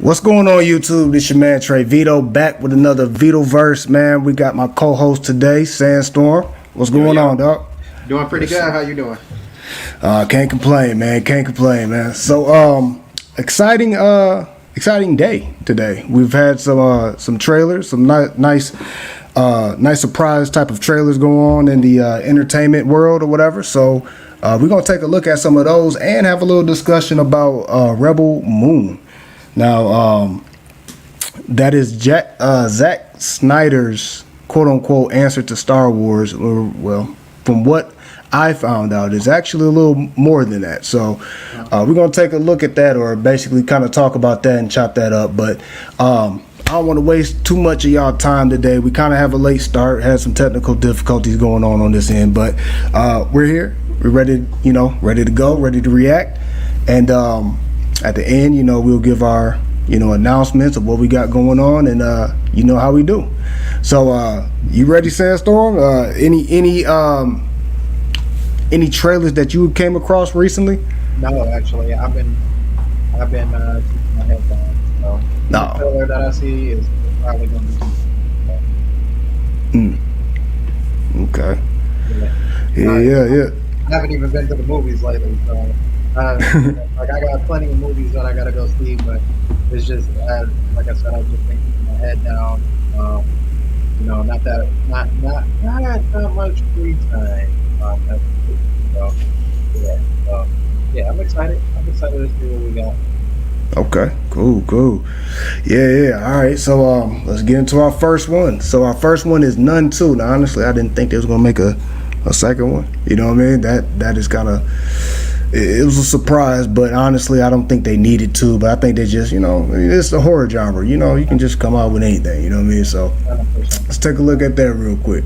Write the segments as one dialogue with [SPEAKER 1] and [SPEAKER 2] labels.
[SPEAKER 1] What's going on, YouTube? This your man Trey Vito back with another Vito verse, man. We got my co-host today, Sandstorm. What's going on, dog?
[SPEAKER 2] Doing pretty good. How you doing?
[SPEAKER 1] Can't complain, man. Can't complain, man. So, exciting day today. We've had some trailers, some nice surprise type of trailers going on in the entertainment world or whatever. So, we're gonna take a look at some of those and have a little discussion about Rebel Moon. Now, that is Zack Snyder's quote-unquote answer to Star Wars. Or, well, from what I found out, it's actually a little more than that. So we're going to take a look at that, or basically kind of talk about that and chop that up. But I don't want to waste too much of y'all time today. We kind of have a late start, had some technical difficulties going on this end. But we're here. We're ready, ready to go, ready to react. And at the end, we'll give our, announcements of what we got going on, and how we do. So, you ready, Sandstorm? Any trailers that you came across recently?
[SPEAKER 2] No, actually, I've been keeping my head down. So
[SPEAKER 1] No.
[SPEAKER 2] The trailer that I see is probably going to be.
[SPEAKER 1] Okay.
[SPEAKER 2] Yeah. I haven't even been to the movies lately, so I got plenty of movies that I gotta go see, but it's just like I said, I've just been keeping my head down. Not that much free time. So I'm excited. I'm excited to see what we got.
[SPEAKER 1] Okay, cool. Yeah. All right, so let's get into our first one. So our first one is Nun 2. Now, honestly, I didn't think they was gonna make a second one. You know what I mean? That is kind of, it was a surprise, but honestly, I don't think they needed to. But I think they just, it's a horror genre. You can just come out with anything. You know what I mean? So
[SPEAKER 2] 100%.
[SPEAKER 1] let's take a look at that real quick.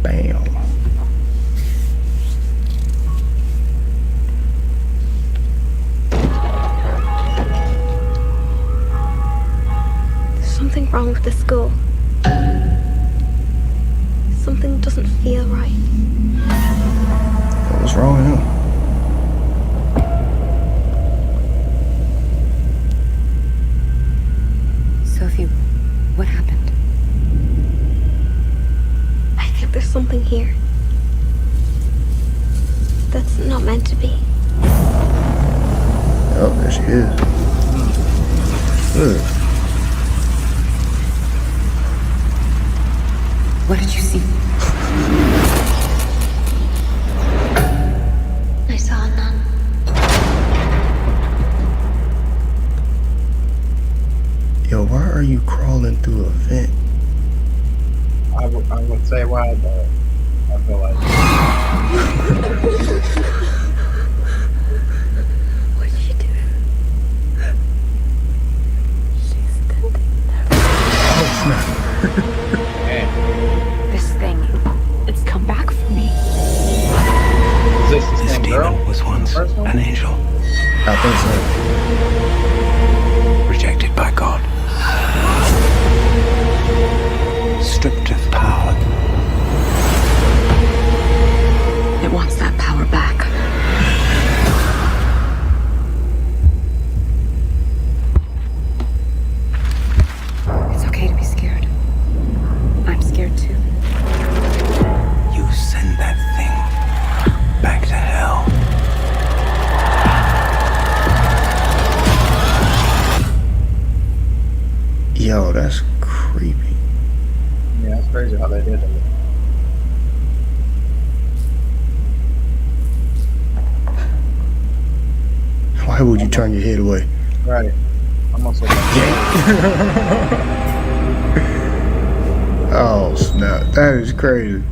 [SPEAKER 1] Bam.
[SPEAKER 3] There's something wrong with the school. Something doesn't feel right.
[SPEAKER 1] What's wrong with him?
[SPEAKER 4] Sophie, what happened?
[SPEAKER 3] I think there's something here that's not meant to be.
[SPEAKER 1] Oh, there she is. Good.
[SPEAKER 4] What did you see?
[SPEAKER 3] I saw a nun.
[SPEAKER 1] Yo, why are you crawling through a vent?
[SPEAKER 2] I would say why, but I feel like
[SPEAKER 3] What did you do? She's standing there.
[SPEAKER 1] Oh, snap.
[SPEAKER 4] This thing, it's come back for me.
[SPEAKER 2] is this the
[SPEAKER 5] This
[SPEAKER 2] same
[SPEAKER 5] demon
[SPEAKER 2] girl?
[SPEAKER 5] was once
[SPEAKER 2] First one?
[SPEAKER 5] an angel,
[SPEAKER 1] I think so.
[SPEAKER 5] rejected by God, stripped of power.
[SPEAKER 4] It wants that power back. It's okay to be scared. I'm scared too.
[SPEAKER 5] You send that thing back to hell.
[SPEAKER 1] Yo, that's creepy.
[SPEAKER 2] Yeah, it's crazy how they did it.
[SPEAKER 1] Why would you turn your head away?
[SPEAKER 2] Right. I'm also
[SPEAKER 1] Oh, snap. That is crazy.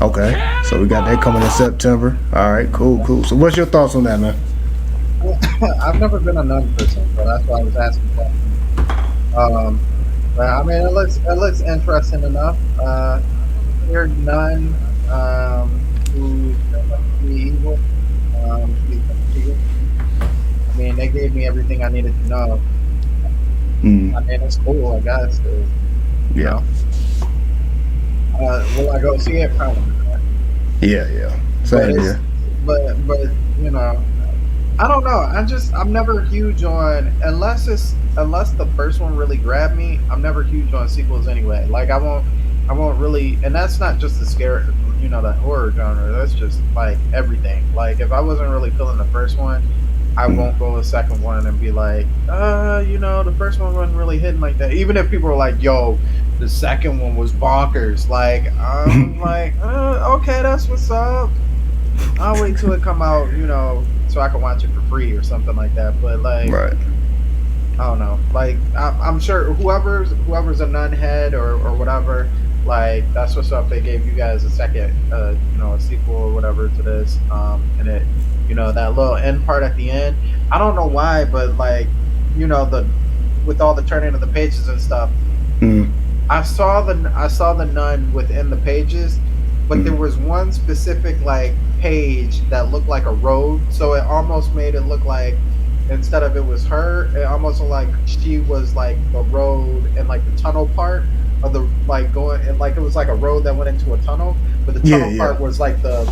[SPEAKER 1] Okay, so we got that coming in September. All right, cool. So what's your thoughts on that, man?
[SPEAKER 2] I've never been a nun person, so that's why I was asking that. But I mean, it looks interesting enough. Your nun, who turned out to be evil. I mean, they gave me everything I needed to know. I mean, it's cool, I guess.
[SPEAKER 1] Yeah.
[SPEAKER 2] Will I go see it? Probably not.
[SPEAKER 1] Yeah.
[SPEAKER 2] but
[SPEAKER 1] Same
[SPEAKER 2] it's
[SPEAKER 1] here.
[SPEAKER 2] but you know, I don't know. I'm never huge on unless the first one really grabbed me. I'm never huge on sequels anyway. Like I won't really, and that's not just the scare, the horror genre. That's just like everything. Like if I wasn't really feeling the first one, I won't go to the second one and be like, the first one wasn't really hitting like that. Even if people are like, yo, the second one was bonkers. Like I'm like, okay, that's what's up. I'll wait till it come out, so I can watch it for free or something like that. But like,
[SPEAKER 1] Right.
[SPEAKER 2] I don't know. Like, I'm sure whoever's a nun head or whatever, like that's what's up. They gave you guys a second, a sequel or whatever to this, and it, that little end part at the end. I don't know why, but like, the with all the turning of the pages and stuff,
[SPEAKER 1] Mm.
[SPEAKER 2] I saw the nun within the pages, but there was one specific like page that looked like a road, so it almost made it look like instead of it was her, it almost looked like she was like the road and like the tunnel part of the like going and like it was like a road that went into a tunnel, but the tunnel part was like the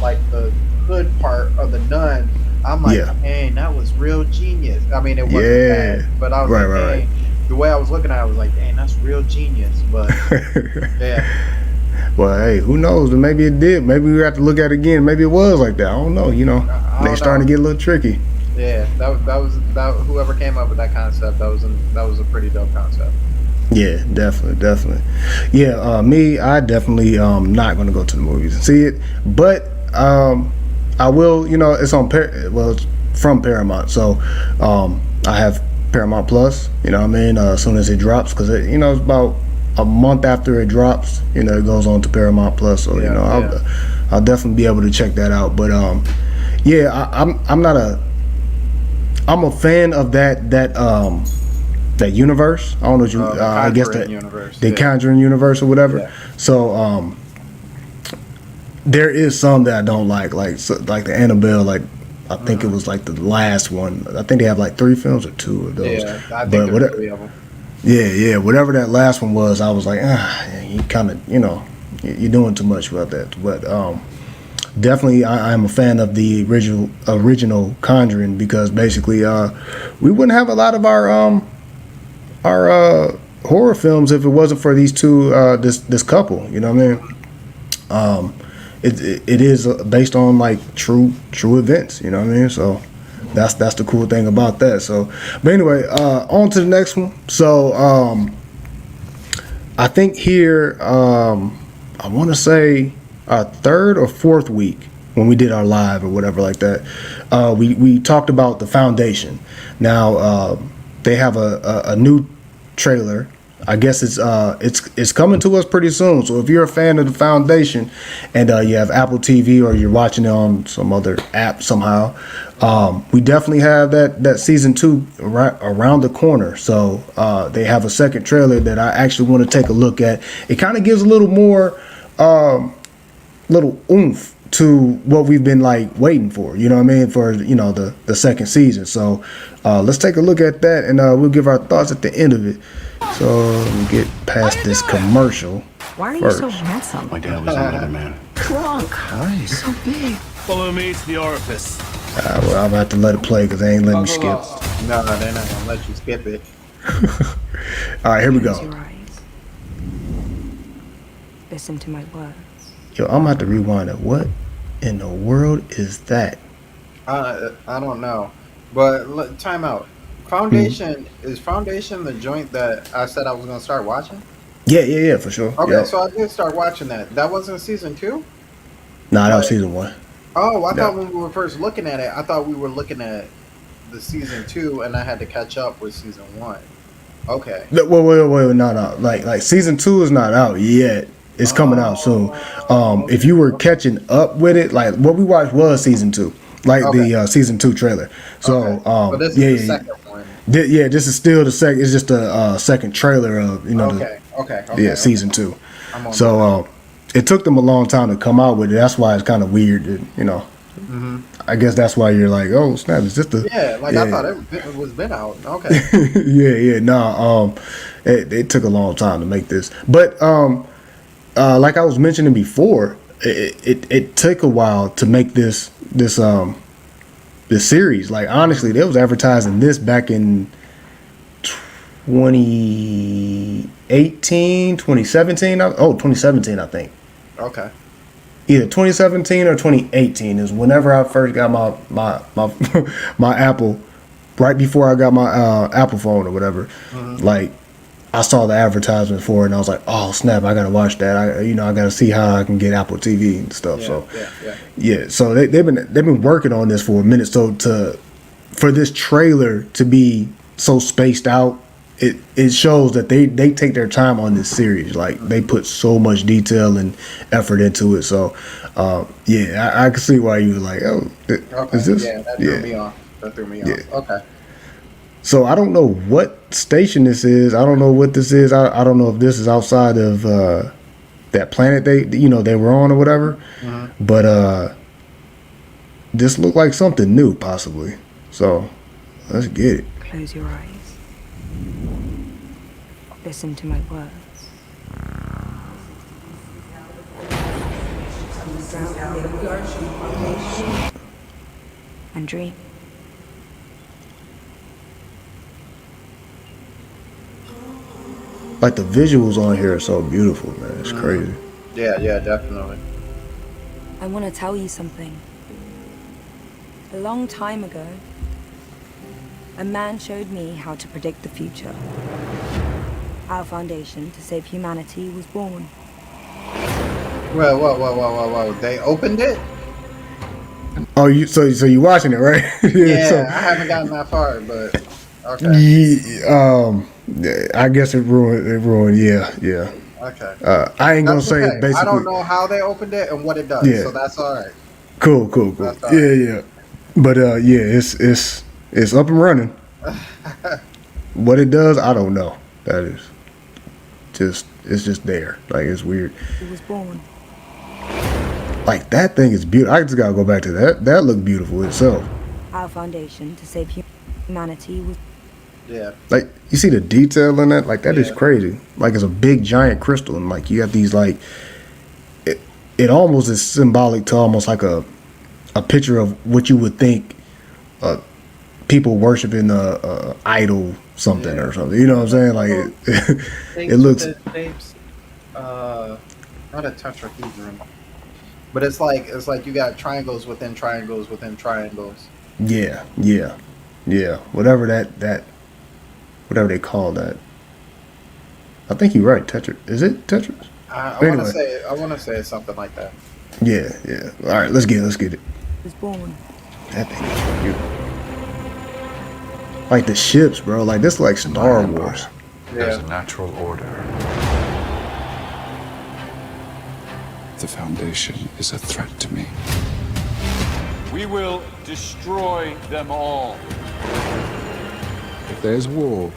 [SPEAKER 2] hood part of the nun. I'm like, dang, that was real genius. I mean, it wasn't bad, but I was like, dang, the way I was looking at it, I was like, dang, that's real genius. But yeah.
[SPEAKER 1] Well, hey, who knows? Maybe it did. Maybe we have to look at it again. Maybe it was like that. I don't know. They're starting to get a little tricky.
[SPEAKER 2] Yeah, that whoever came up with that concept, that was a pretty dope concept.
[SPEAKER 1] Yeah, definitely. Yeah, me, I definitely not gonna go to the movies and see it, but I will. It's on it's from Paramount, so I have Paramount Plus. As soon as it drops, because it's about a month after it drops, it goes on to Paramount Plus. So I'll definitely be able to check that out. But I'm a fan of that universe. I don't know what you. I guess that
[SPEAKER 2] universe,
[SPEAKER 1] the Conjuring universe or whatever.
[SPEAKER 2] Yeah.
[SPEAKER 1] So there is some that I don't like the Annabelle. Like I think it was like the last one. I think they have like 3 films or 2 of those.
[SPEAKER 2] Yeah, I think there's 3 of them.
[SPEAKER 1] Yeah, whatever that last one was, I was like, you kind of, you're doing too much about that. But definitely, I'm a fan of the original Conjuring, because basically, we wouldn't have a lot of our horror films if it wasn't for these two, this couple. You know what I mean? It is based on like true events. You know what I mean? So. That's the cool thing about that. So, but anyway, on to the next one. So, I think here, I want to say our 3rd or 4th week when we did our live or whatever like that, we talked about The Foundation. Now, they have a new trailer. I guess it's coming to us pretty soon. So if you're a fan of The Foundation and you have Apple TV or you're watching it on some other app somehow, we definitely have that season 2 around the corner. So they have a second trailer that I actually want to take a look at. It kind of gives a little more little oomph to what we've been like waiting for, you know what I mean, for the second season. So let's take a look at that, and we'll give our thoughts at the end of it. So let me get past this commercial.
[SPEAKER 4] Why are you
[SPEAKER 1] first.
[SPEAKER 4] so handsome?
[SPEAKER 5] My dad was a weatherman.
[SPEAKER 4] Drunk.
[SPEAKER 5] Nice.
[SPEAKER 4] So big.
[SPEAKER 6] Follow me to the orifice.
[SPEAKER 1] Well, I'm gonna have to let it play because they ain't letting me skip.
[SPEAKER 2] No, they're not gonna let you skip it.
[SPEAKER 1] All right, here we
[SPEAKER 4] Close
[SPEAKER 1] go.
[SPEAKER 4] your eyes. Listen to my words.
[SPEAKER 1] Yo, I'm gonna have to rewind it. What in the world is that?
[SPEAKER 2] I don't know, but time out. Foundation is Foundation the joint that I said I was gonna start watching?
[SPEAKER 1] Yeah, for sure.
[SPEAKER 2] Okay,
[SPEAKER 1] Yeah.
[SPEAKER 2] so I did start watching that. That wasn't season 2?
[SPEAKER 1] Nah, that was season 1.
[SPEAKER 2] Oh, I
[SPEAKER 1] No.
[SPEAKER 2] thought when we were first looking at it, I thought we were looking at the season 2, and I had to catch up with season 1. Okay.
[SPEAKER 1] Wait, no. Like season 2 is not out yet. It's coming out soon. If you were catching up with it, like what we watched was season 2, like the season 2 trailer. So,
[SPEAKER 2] Okay. But this is the second one.
[SPEAKER 1] This is still the second. It's just a second trailer of
[SPEAKER 2] Okay.
[SPEAKER 1] season 2.
[SPEAKER 2] I'm on
[SPEAKER 1] So it took them a long time to come out with it. That's why it's kind of weird. I guess that's why you're like, oh snap, is this the?
[SPEAKER 2] Yeah, like I thought it was been out. Okay.
[SPEAKER 1] It took a long time to make this, but like I was mentioning before, it took a while to make this series. Like honestly, they was advertising this back in 2018, 2017. 2017, I think.
[SPEAKER 2] Okay.
[SPEAKER 1] Either 2017 or 2018 is whenever I first got my my Apple, right before I got my Apple phone or whatever. Like I saw the advertisement for it and I was like, oh snap, I gotta watch that. I gotta see how I can get Apple TV and stuff. So they've been working on this for a minute. So for this trailer to be so spaced out, it shows that they take their time on this series. Like they put so much detail and effort into it. So I can see why you were like, oh, is this?
[SPEAKER 2] Yeah, that threw me off. Okay.
[SPEAKER 1] So I don't know what station this is. I don't know what this is. I don't know if this is outside of that planet they were on or whatever. But this looked like something new possibly. So let's get it.
[SPEAKER 4] Close your eyes. Listen to my words. And dream.
[SPEAKER 1] Like the visuals on here are so beautiful, man. It's crazy.
[SPEAKER 2] Yeah, definitely.
[SPEAKER 4] I want to tell you something. A long time ago, a man showed me how to predict the future. Our foundation to save humanity was born.
[SPEAKER 2] Whoa. They opened it?
[SPEAKER 1] Oh, so you watching it, right?
[SPEAKER 2] Yeah, I haven't gotten that far, but okay.
[SPEAKER 1] I guess it ruined. Yeah.
[SPEAKER 2] Okay.
[SPEAKER 1] I ain't gonna
[SPEAKER 2] That's
[SPEAKER 1] say
[SPEAKER 2] okay.
[SPEAKER 1] it basically.
[SPEAKER 2] I don't know how they opened it and what it does,
[SPEAKER 1] Yeah.
[SPEAKER 2] so that's all right.
[SPEAKER 1] Cool.
[SPEAKER 2] That's all right.
[SPEAKER 1] Yeah. But it's up and running. What it does, I don't know. That is it's just there. Like it's weird.
[SPEAKER 4] It was born.
[SPEAKER 1] Like that thing is beautiful. I just gotta go back to that. That looked beautiful itself.
[SPEAKER 4] Our foundation to save humanity was.
[SPEAKER 2] Yeah.
[SPEAKER 1] Like you see the detail in that. Like that is
[SPEAKER 2] Yeah.
[SPEAKER 1] crazy. Like it's a big giant crystal, and like you got these like. It almost is symbolic to almost like a picture of what you would think. People worshiping a idol something or something. You know what I'm saying? Like it looks.
[SPEAKER 2] Not a tetrahedron, but it's like you got triangles within triangles within triangles.
[SPEAKER 1] Yeah. Whatever whatever they call that. I think you're right. Tetris. Is it Tetris?
[SPEAKER 2] I
[SPEAKER 1] Anyway.
[SPEAKER 2] want to say it's something like that.
[SPEAKER 1] Yeah. All right, let's get it.
[SPEAKER 4] Was born.
[SPEAKER 1] That thing is beautiful. Like the ships, bro. Like this, like Star Wars.
[SPEAKER 7] There's
[SPEAKER 2] Yeah.
[SPEAKER 7] a natural order. The Foundation is a threat to me.
[SPEAKER 6] We will destroy them all.
[SPEAKER 7] If there's war,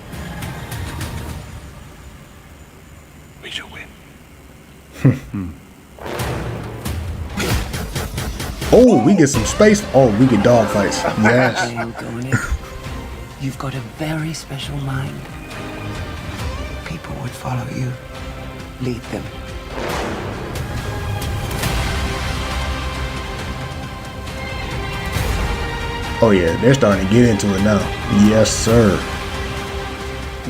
[SPEAKER 7] we shall win.
[SPEAKER 1] Oh, we get some space. Oh, we get dog fights. Yes.
[SPEAKER 5] You've got a very special mind. People would follow you. Lead them.
[SPEAKER 1] Oh yeah, they're starting to get into it now. Yes, sir.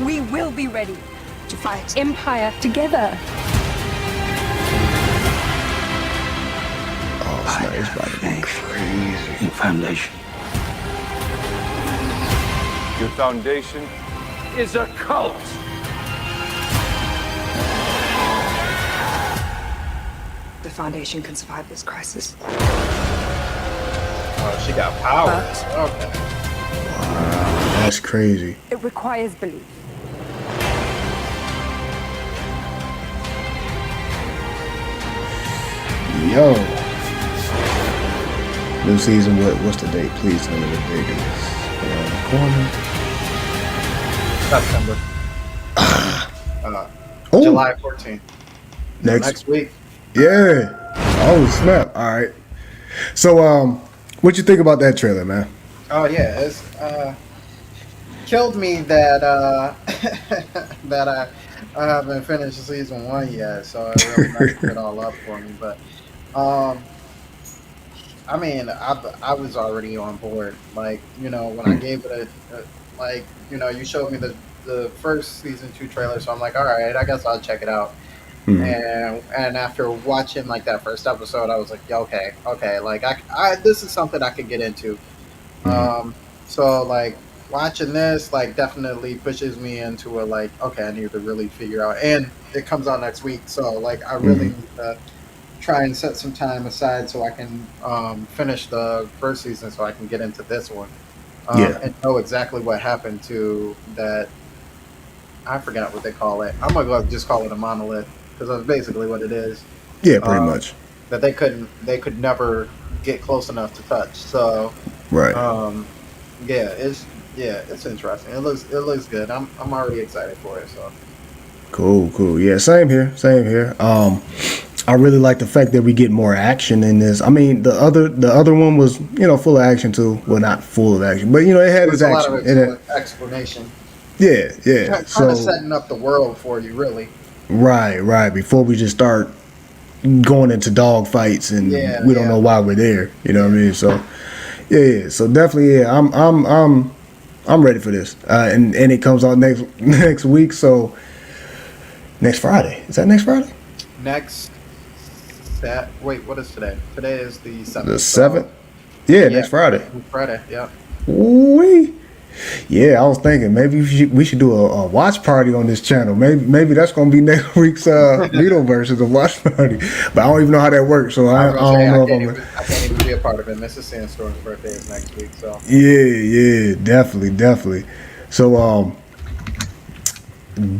[SPEAKER 4] We will be ready to fight Empire together.
[SPEAKER 1] Oh, snap, it's about to be crazy.
[SPEAKER 5] Foundation.
[SPEAKER 6] Your foundation is a cult.
[SPEAKER 4] The Foundation can survive this crisis.
[SPEAKER 2] Oh, she got powers. Okay.
[SPEAKER 1] That's crazy.
[SPEAKER 4] It requires belief.
[SPEAKER 1] Yo. New season, what's the date? Please tell me the date is around the corner.
[SPEAKER 2] September.
[SPEAKER 1] Oh,
[SPEAKER 2] July 14th. Next week.
[SPEAKER 1] Yeah. Oh snap. All right. So what you think about that trailer, man?
[SPEAKER 2] Oh yeah, it's killed me that that I haven't finished season 1 yet, so it really messed it all up for me. But Um, I mean, I was already on board. Like, you know, when I gave it like, you know, you showed me the first season 2 trailer, so I'm like, all right, I guess I'll check it out.
[SPEAKER 1] Mhm.
[SPEAKER 2] And after watching like that first episode, I was like, yeah, okay, like I this is something I could get into. Um, so like watching this like definitely pushes me into a like, okay, I need to really figure out, and it comes out next week, so like I really
[SPEAKER 1] Mhm.
[SPEAKER 2] need to try and set some time aside so I can finish the first season so I can get into this one,
[SPEAKER 1] Yeah.
[SPEAKER 2] and know exactly what happened to that. I forgot what they call it. I'm gonna just call it a monolith because that's basically what it is.
[SPEAKER 1] Yeah, pretty
[SPEAKER 2] Uh,
[SPEAKER 1] much.
[SPEAKER 2] that they could never get close enough to touch. So
[SPEAKER 1] Right.
[SPEAKER 2] um, it's interesting. It looks good. I'm already excited for it. So
[SPEAKER 1] Cool. Yeah, same here. Same here. I really like the fact that we get more action in this. I mean, the other one was, full of action too. Well, not full of action, but it had its
[SPEAKER 2] there's a lot
[SPEAKER 1] action.
[SPEAKER 2] of
[SPEAKER 1] Yeah,
[SPEAKER 2] explanation,
[SPEAKER 1] yeah.
[SPEAKER 2] kind
[SPEAKER 1] So
[SPEAKER 2] of setting up the world for you, really.
[SPEAKER 1] right. Before we just start going into dog fights and
[SPEAKER 2] Yeah,
[SPEAKER 1] we don't
[SPEAKER 2] yeah.
[SPEAKER 1] know why we're there. You know what I mean? So yeah. So definitely, yeah. I'm ready for this. And it comes out next week. So next Friday. Is that next Friday?
[SPEAKER 2] Next, wait, what is today? Today is the 7th.
[SPEAKER 1] The 7th? Yeah,
[SPEAKER 2] Yeah.
[SPEAKER 1] next Friday.
[SPEAKER 2] Friday. Yeah.
[SPEAKER 1] Ooh-wee. Yeah, I was thinking maybe we should do a watch party on this channel. Maybe that's gonna be next week's Vito versus a watch party. But I don't even know how that works, so I
[SPEAKER 2] I was gonna say,
[SPEAKER 1] don't know if
[SPEAKER 2] I can't even be a part of it. Mrs. Sandstorm's birthday is next week, so
[SPEAKER 1] Yeah, definitely. So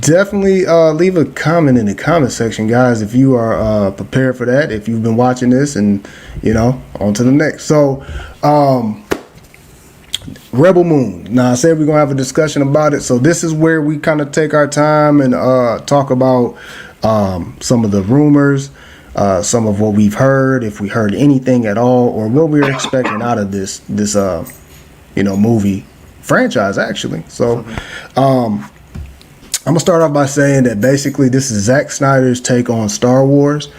[SPEAKER 1] definitely leave a comment in the comment section, guys, if you are prepared for that. If you've been watching this, and on to the next. So Rebel Moon. Now I said we're gonna have a discussion about it. So this is where we kind of take our time and talk about some of the rumors, some of what we've heard, if we heard anything at all, or what we're expecting out of this movie franchise actually. So I'm gonna start off by saying that basically this is Zack Snyder's take on Star Wars.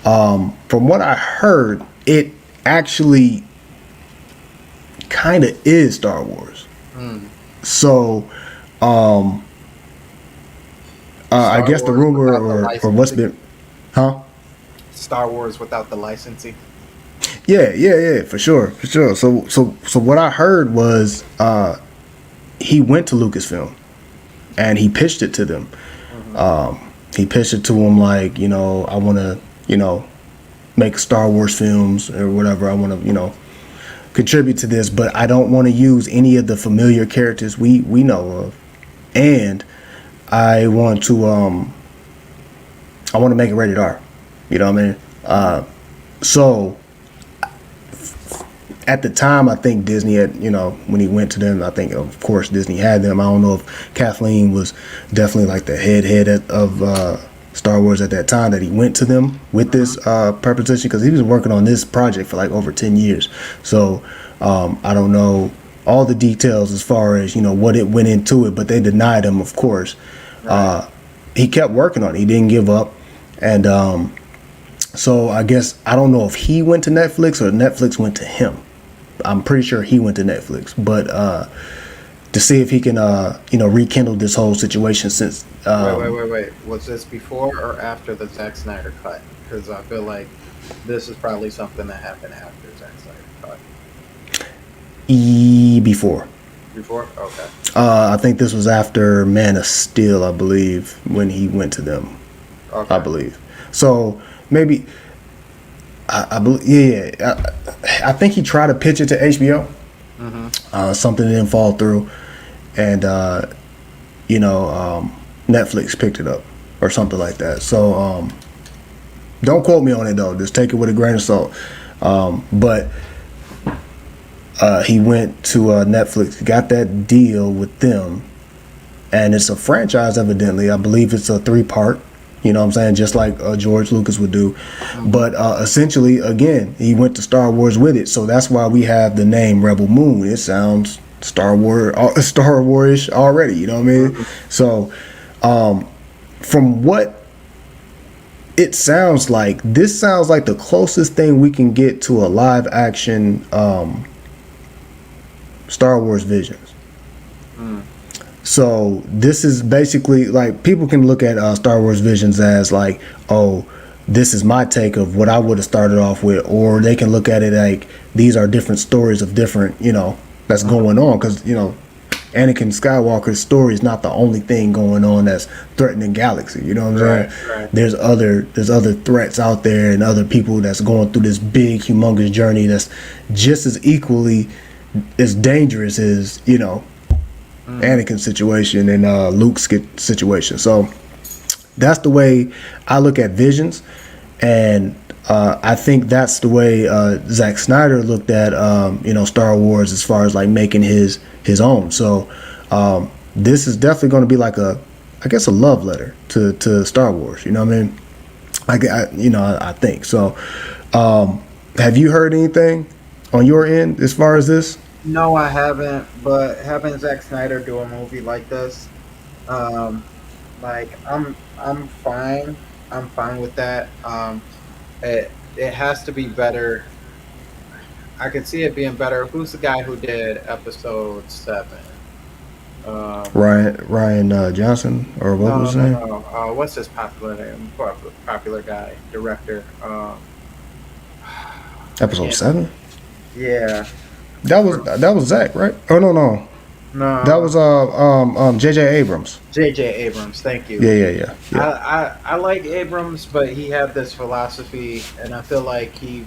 [SPEAKER 1] From what I heard, it actually kind of is Star Wars. So I guess the
[SPEAKER 2] Wars
[SPEAKER 1] rumor
[SPEAKER 2] without the
[SPEAKER 1] or what's
[SPEAKER 2] licensing.
[SPEAKER 1] been, huh?
[SPEAKER 2] Star Wars without the licensing.
[SPEAKER 1] Yeah, for sure. So what I heard was he went to Lucasfilm and he pitched it to them. He pitched it to them like, I want to, make Star Wars films or whatever. I want to, contribute to this, but I don't want to use any of the familiar characters we know of, and I want to make it rated R. You know what I mean? So at the time, I think Disney had, when he went to them, I think of course Disney had them. I don't know if Kathleen was definitely like the head of Star Wars at that time that he went to them with this proposition, because he was working on this project for like over 10 years. So I don't know all the details as far as what it went into it, but they denied him, of course. He kept working on it. He didn't give up. And so I guess I don't know if he went to Netflix or Netflix went to him. I'm pretty sure he went to Netflix, but to see if he can rekindle this whole situation since
[SPEAKER 2] Wait. Was this before or after the Zack Snyder cut? Because I feel like this is probably something that happened after Zack Snyder cut.
[SPEAKER 1] Before.
[SPEAKER 2] Before? Okay.
[SPEAKER 1] I think this was after Man of Steel, I believe, when he went to them.
[SPEAKER 2] Okay.
[SPEAKER 1] I believe. So maybe I believe. Yeah. I think he tried to pitch it to HBO. Something didn't fall through, and Netflix picked it up or something like that. So don't quote me on it though. Just take it with a grain of salt. But he went to Netflix, got that deal with them, and it's a franchise evidently. I believe it's a 3-part. You know what I'm saying? Just like George Lucas would do. But essentially, again, he went to Star Wars with it. So that's why we have the name Rebel Moon. It sounds Star Wars-ish already. You know what I mean? So from what this sounds like the closest thing we can get to a live action Star Wars Visions. So this is basically like, people can look at Star Wars Visions as like, oh, this is my take of what I would have started off with, or they can look at it like these are different stories of different, that's going on, because Anakin Skywalker's story is not the only thing going on that's threatening galaxy. You know what I'm saying?
[SPEAKER 2] Right.
[SPEAKER 1] There's other threats out there, and other people that's going through this big, humongous journey that's just as equally as dangerous as Anakin's situation and Luke's situation. So that's the way I look at Visions, and I think that's the way Zack Snyder looked at Star Wars, as far as like making his own. So this is definitely going to be like a love letter to Star Wars. You know what I mean? I think so. Have you heard anything on your end as far as this?
[SPEAKER 2] No, I haven't. But having Zack Snyder do a movie like this, like I'm fine. I'm fine with that. It has to be better. I could see it being better. Who's the guy who did episode 7?
[SPEAKER 1] Ryan Johnson, or what was his name?
[SPEAKER 2] No. What's his popular name? Popular guy, director.
[SPEAKER 1] Episode 7.
[SPEAKER 2] Yeah.
[SPEAKER 1] That was Zach, right? Oh no.
[SPEAKER 2] No.
[SPEAKER 1] That was J.J. Abrams.
[SPEAKER 2] J.J. Abrams. Thank you.
[SPEAKER 1] Yeah.
[SPEAKER 2] I like Abrams, but he had this philosophy, and I feel like he's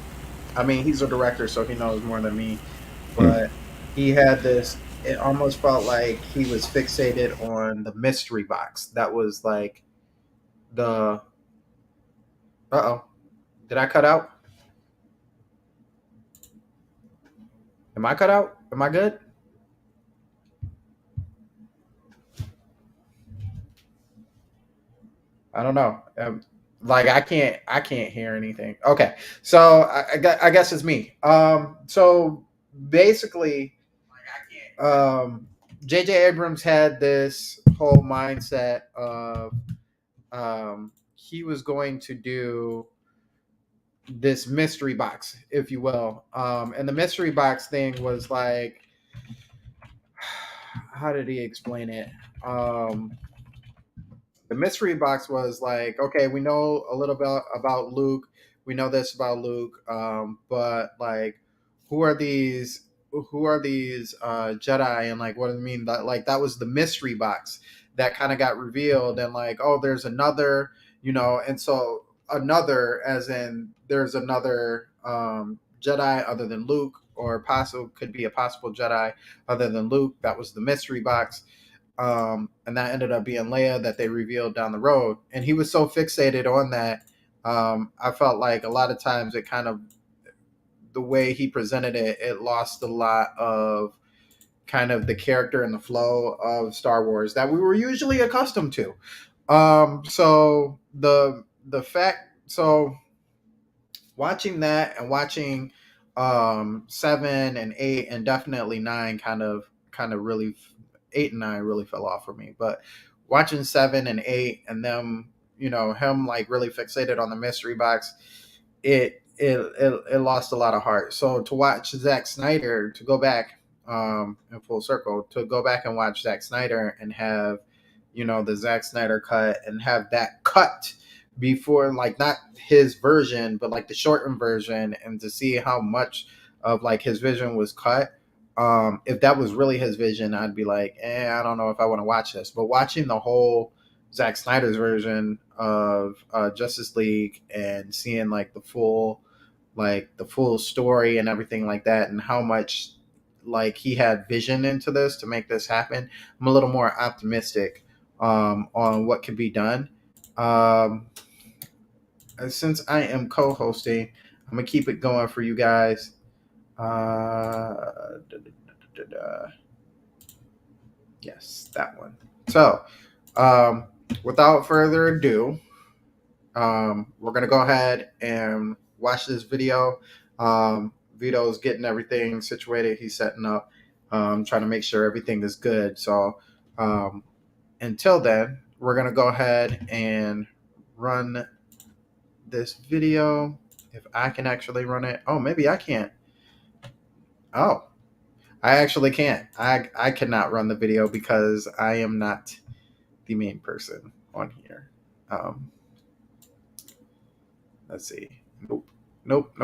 [SPEAKER 2] a director, so he knows more than me. But he had this. It almost felt like he was fixated on the mystery box. That was like the. Did I cut out? Am I cut out? Am I good? I don't know. Like I can't hear anything. Okay, so I guess it's me. So basically, J.J. Abrams had this whole mindset of he was going to do this mystery box, if you will. And the mystery box thing was like, how did he explain it? The mystery box was like, okay, we know a little bit about Luke. We know this about Luke, but like, who are these Jedi, and like, what do I mean? That was the mystery box that kind of got revealed, and like, oh, there's another, and so another, as in there's another Jedi other than Luke, or could be a possible Jedi other than Luke. That was the mystery box. And that ended up being Leia, that they revealed down the road. And he was so fixated on that. I felt like a lot of times it kind of, the way he presented it, it lost a lot of kind of the character and the flow of Star Wars that we were usually accustomed to. So watching that, and watching 7 and 8 and definitely 9 kind of really, 8 and 9 really fell off for me. But watching 7 and 8 and them, him like really fixated on the mystery box, it lost a lot of heart. So to watch Zack Snyder, to go back in full circle, to go back and watch Zack Snyder and have, the Zack Snyder cut, and have that cut before, like, not his version, but like the shortened version, and to see how much of like his vision was cut. If that was really his vision, I'd be like, I don't know if I want to watch this. But watching the whole Zack Snyder's version of Justice League, and seeing like the full story and everything like that, and how much like he had vision into this to make this happen, I'm a little more optimistic on what can be done. Since I am co-hosting, I'm gonna keep it going for you guys. Yes, that one. So, without further ado, we're gonna go ahead and watch this video. Vito's getting everything situated. He's setting up, trying to make sure everything is good. So, until then, we're gonna go ahead and run this video. If I can actually run it. Oh, maybe I can't. Oh, I actually can't. I cannot run the video because I am not the main person on here. Let's see. Nope.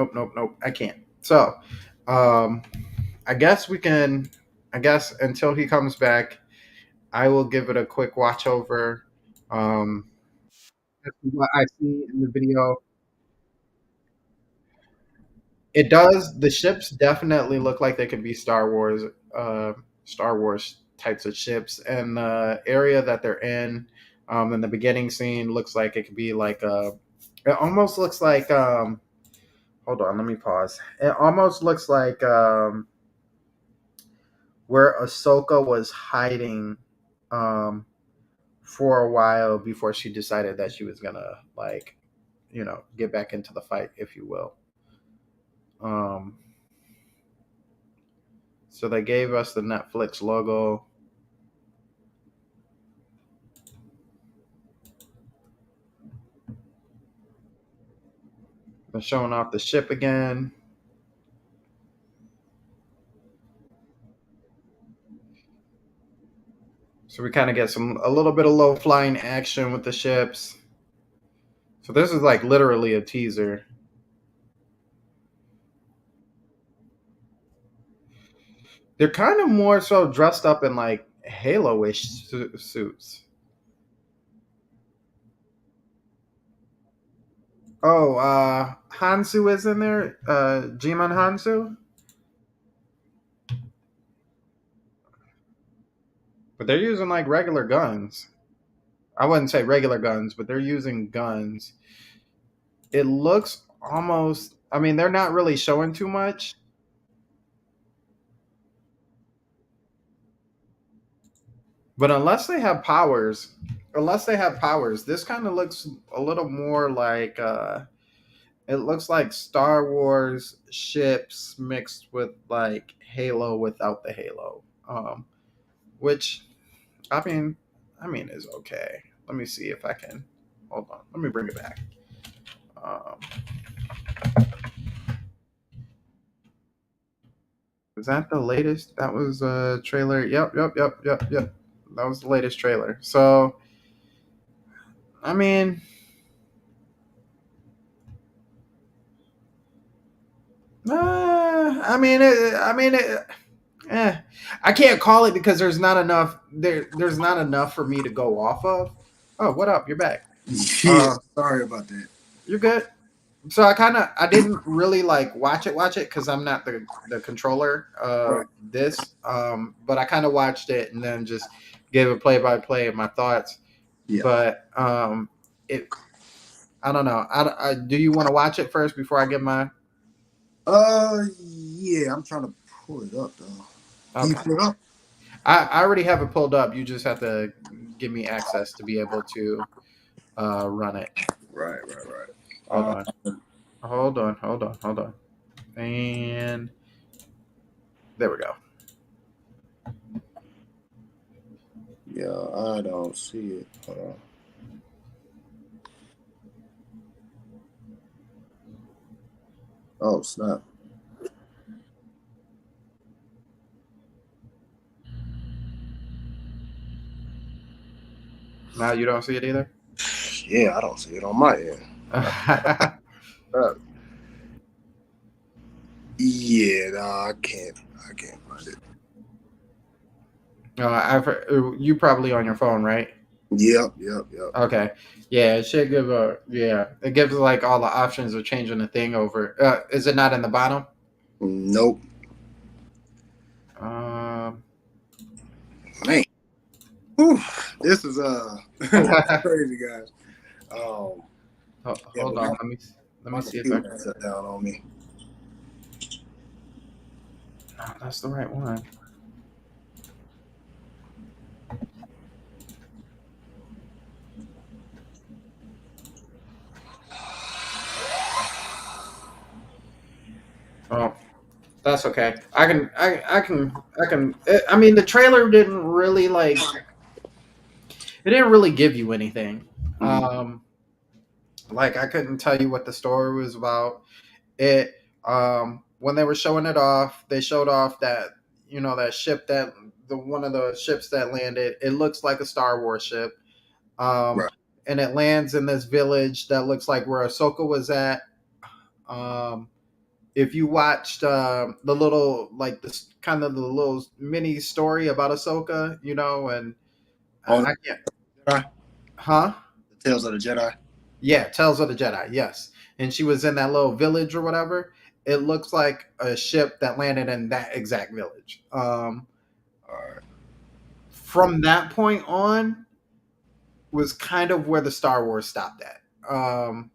[SPEAKER 2] I can't. So, I guess we can. I guess until he comes back, I will give it a quick watch over. That's what I see in the video. It does. The ships definitely look like they could be Star Wars types of ships, and the area that they're in the beginning scene looks like it could be like a. It almost looks like. Hold on, let me pause. It almost looks like where Ahsoka was hiding for a while before she decided that she was gonna get back into the fight, if you will. So they gave us the Netflix logo. They're showing off the ship again. So we kind of get a little bit of low flying action with the ships. So this is like literally a teaser. They're kind of more so dressed up in like Halo-ish suits. Oh, Hansu is in there. Jimon Hansu. But they're using like regular guns. I wouldn't say regular guns, but they're using guns. It looks almost. I mean, they're not really showing too much. But unless they have powers, this kind of looks a little more like it looks like Star Wars ships mixed with like Halo without the Halo. Which I mean is okay. Let me see if I can. Hold on. Let me bring it back. Was that the latest? That was a trailer. Yep. That was the latest trailer. So, I mean, I can't call it because there's not enough. There's not enough for me to go off of. Oh, what up? You're back.
[SPEAKER 1] Yeah, sorry about that.
[SPEAKER 2] You're good. So I didn't really like watch it because I'm not the controller of this. But I kind of watched it and then just gave a play-by-play of my thoughts.
[SPEAKER 1] Yeah.
[SPEAKER 2] But I don't know. Do you want to watch it first before I give my?
[SPEAKER 1] Yeah, I'm trying to pull it up though.
[SPEAKER 2] Okay.
[SPEAKER 1] Can you pull it up?
[SPEAKER 2] I already have it pulled up. You just have to give me access to be able to run it.
[SPEAKER 1] Right.
[SPEAKER 2] Hold on. And there we go.
[SPEAKER 1] Yeah, I don't see it. Hold on. Oh, snap.
[SPEAKER 2] Now you don't see it either?
[SPEAKER 1] Yeah, I don't see it on my end. Yeah, no, I can't find it.
[SPEAKER 2] You probably on your phone, right?
[SPEAKER 1] Yep.
[SPEAKER 2] Okay. Yeah, it should give it gives like all the options of changing the thing over. Is it not in the bottom?
[SPEAKER 1] Nope. Man. Whew, this is crazy, guys.
[SPEAKER 2] Hold on. Let me see if I can
[SPEAKER 1] set down on me.
[SPEAKER 2] No, that's the right one. Oh, that's okay. I can. I mean, the trailer didn't really it didn't really give you anything. Like I couldn't tell you what the story was about. It when they were showing it off, they showed off that that ship that the one of the ships that landed. It looks like a Star Wars ship. Um,
[SPEAKER 1] Right.
[SPEAKER 2] and it lands in this village that looks like where Ahsoka was at. Um, if you watched the little like this kind of the little mini story about Ahsoka, and
[SPEAKER 1] Oh,
[SPEAKER 2] I can't,
[SPEAKER 1] Jedi?
[SPEAKER 2] huh?
[SPEAKER 1] The Tales of the Jedi.
[SPEAKER 2] Yeah, Tales of the Jedi, yes. And she was in that little village or whatever. It looks like a ship that landed in that exact village.
[SPEAKER 1] All right.
[SPEAKER 2] From that point on was kind of where the Star Wars stopped at.
[SPEAKER 1] Mm.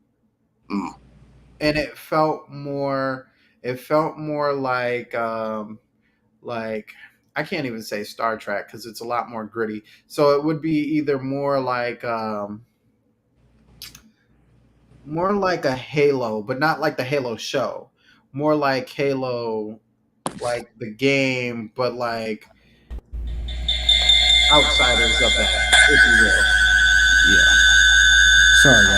[SPEAKER 2] And it felt more like I can't even say Star Trek because it's a lot more gritty. So it would be either more like a Halo, but not like the Halo show. More like Halo, like the game, but like outsiders of that, if you will.
[SPEAKER 1] Yeah. Sorry, guys.